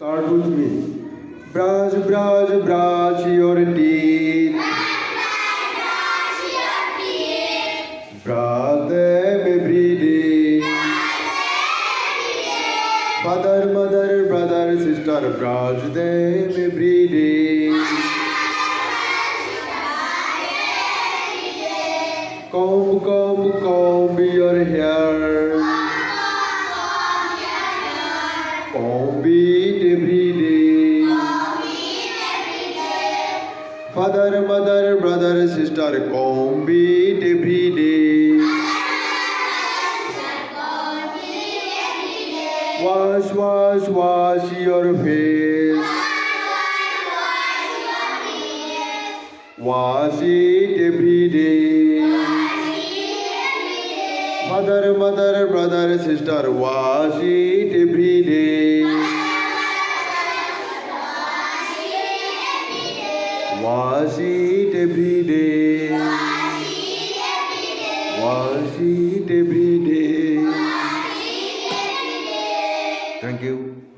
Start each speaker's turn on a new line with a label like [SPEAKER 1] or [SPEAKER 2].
[SPEAKER 1] Start with me. Brush, brush, brush your teeth. Brush them every day. Father, mother, brother, sister, brush them every day. Comb, comb, comb your hair. Comb it every day. Father, mother, brother, sister, comb it every day. Wash, wash, wash your face. Wash it every day. Mother, mother, brother, sister, wash it every day. Wash it every day. Wash it every day. Thank you.